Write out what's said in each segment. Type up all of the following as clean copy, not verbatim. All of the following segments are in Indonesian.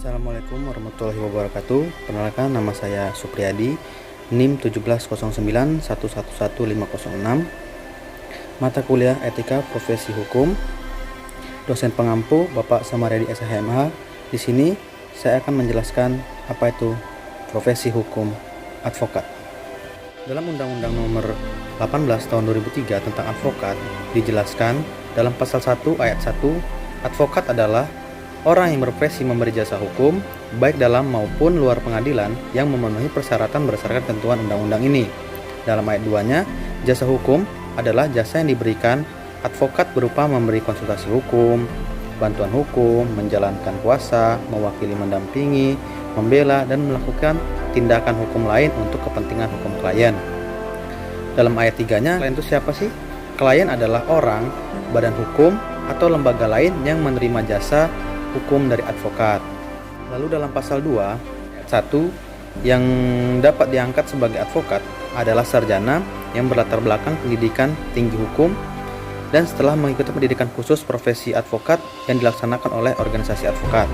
Assalamualaikum warahmatullahi wabarakatuh. Perkenalkan, nama saya Supriyadi, NIM 17091111506. Mata kuliah Etika Profesi Hukum. Dosen pengampu Bapak Samaryadi SHMH. Di sini saya akan menjelaskan apa itu profesi hukum advokat. Dalam Undang-Undang Nomor 18 Tahun 2003 tentang advokat dijelaskan dalam pasal 1 ayat 1, advokat adalah orang yang berprofesi memberi jasa hukum, baik dalam maupun luar pengadilan yang memenuhi persyaratan berdasarkan ketentuan undang-undang ini. Dalam ayat 2-nya, jasa hukum adalah jasa yang diberikan advokat berupa memberi konsultasi hukum, bantuan hukum, menjalankan kuasa, mewakili, mendampingi, membela, dan melakukan tindakan hukum lain untuk kepentingan hukum klien. Dalam ayat 3-nya, klien itu siapa sih? Klien adalah orang, badan hukum, atau lembaga lain yang menerima jasa hukum dari advokat. Lalu dalam pasal 2 ayat 1, yang dapat diangkat sebagai advokat adalah sarjana yang berlatar belakang pendidikan tinggi hukum dan setelah mengikuti pendidikan khusus profesi advokat yang dilaksanakan oleh organisasi advokat.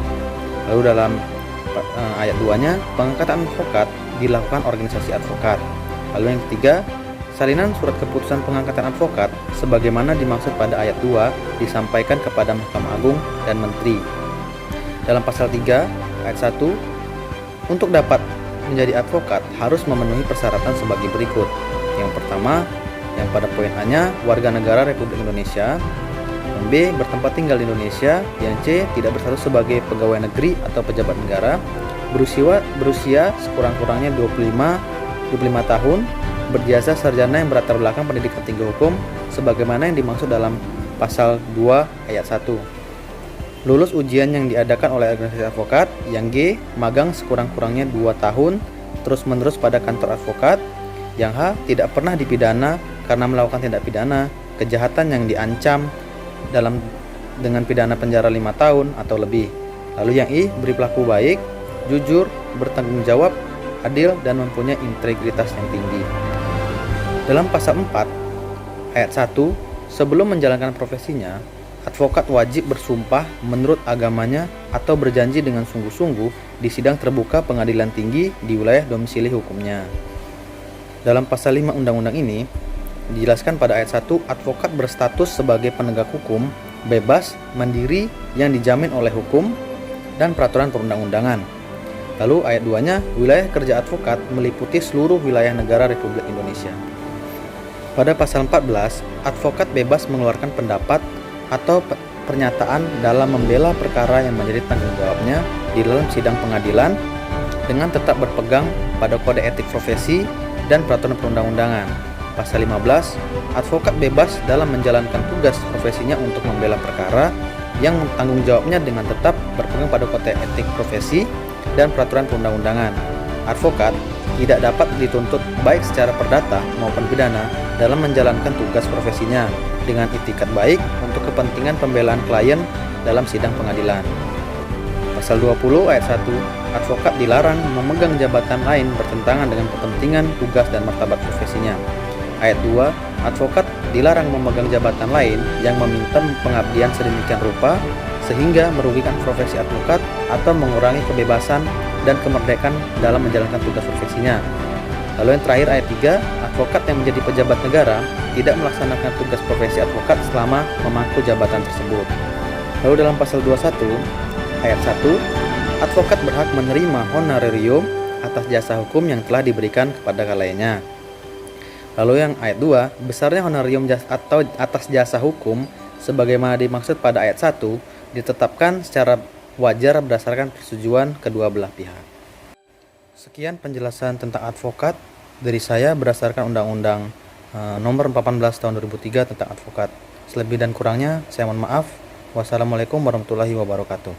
Lalu dalam ayat 2-nya, pengangkatan advokat dilakukan organisasi advokat. Lalu yang ketiga, salinan surat keputusan pengangkatan advokat sebagaimana dimaksud pada ayat 2 disampaikan kepada Mahkamah Agung dan Menteri. Dalam pasal 3 ayat 1, untuk dapat menjadi advokat harus memenuhi persyaratan sebagai berikut. Yang pertama, yang pada poin A-nya, warga negara Republik Indonesia. Yang B, bertempat tinggal di Indonesia. Yang C, tidak berstatus sebagai pegawai negeri atau pejabat negara. Berusia sekurang-kurangnya 25 tahun. Berjasa sarjana yang berlatar belakang pendidikan tinggi hukum sebagaimana yang dimaksud dalam pasal 2 ayat 1. Lulus ujian yang diadakan oleh organisasi advokat. Yang G, magang sekurang-kurangnya 2 tahun terus-menerus pada kantor advokat. Yang H, tidak pernah dipidana karena melakukan tindak pidana kejahatan yang diancam dengan pidana penjara 5 tahun atau lebih. Lalu yang I, berperilaku baik, jujur, bertanggung jawab, adil, dan mempunyai integritas yang tinggi. Dalam pasal 4 ayat 1, sebelum menjalankan profesinya, advokat wajib bersumpah menurut agamanya atau berjanji dengan sungguh-sungguh di sidang terbuka pengadilan tinggi di wilayah domisili hukumnya. Dalam pasal 5 undang-undang ini dijelaskan pada ayat 1, advokat berstatus sebagai penegak hukum, bebas, mandiri yang dijamin oleh hukum dan peraturan perundang-undangan. Lalu ayat 2-nya, wilayah kerja advokat meliputi seluruh wilayah negara Republik Indonesia. Pada pasal 14, advokat bebas mengeluarkan pendapat atau pernyataan dalam membela perkara yang menjadi tanggung jawabnya di dalam sidang pengadilan dengan tetap berpegang pada kode etik profesi dan peraturan perundang-undangan. Pasal 15, advokat bebas dalam menjalankan tugas profesinya untuk membela perkara yang tanggung jawabnya dengan tetap berpegang pada kode etik profesi dan peraturan perundang-undangan. Advokat tidak dapat dituntut baik secara perdata maupun pidana dalam menjalankan tugas profesinya dengan itikat baik untuk kepentingan pembelaan klien dalam sidang pengadilan. Pasal 20 ayat 1, advokat dilarang memegang jabatan lain bertentangan dengan kepentingan, tugas, dan martabat profesinya. Ayat 2, advokat dilarang memegang jabatan lain yang meminta pengabdian sedemikian rupa sehingga merugikan profesi advokat atau mengurangi kebebasan dan kemerdekaan dalam menjalankan tugas profesinya. Lalu yang terakhir ayat 3, advokat yang menjadi pejabat negara tidak melaksanakan tugas profesi advokat selama memangku jabatan tersebut. Lalu dalam pasal 21 ayat 1, advokat berhak menerima honorarium atas jasa hukum yang telah diberikan kepada kliennya. Lalu yang ayat 2, besarnya honorarium atau atas jasa hukum sebagaimana dimaksud pada ayat 1 ditetapkan secara wajar berdasarkan persetujuan kedua belah pihak. Sekian penjelasan tentang advokat dari saya berdasarkan Undang-Undang Nomor 18 Tahun 2003 tentang advokat. Selebih dan kurangnya saya mohon maaf. Wassalamualaikum warahmatullahi wabarakatuh.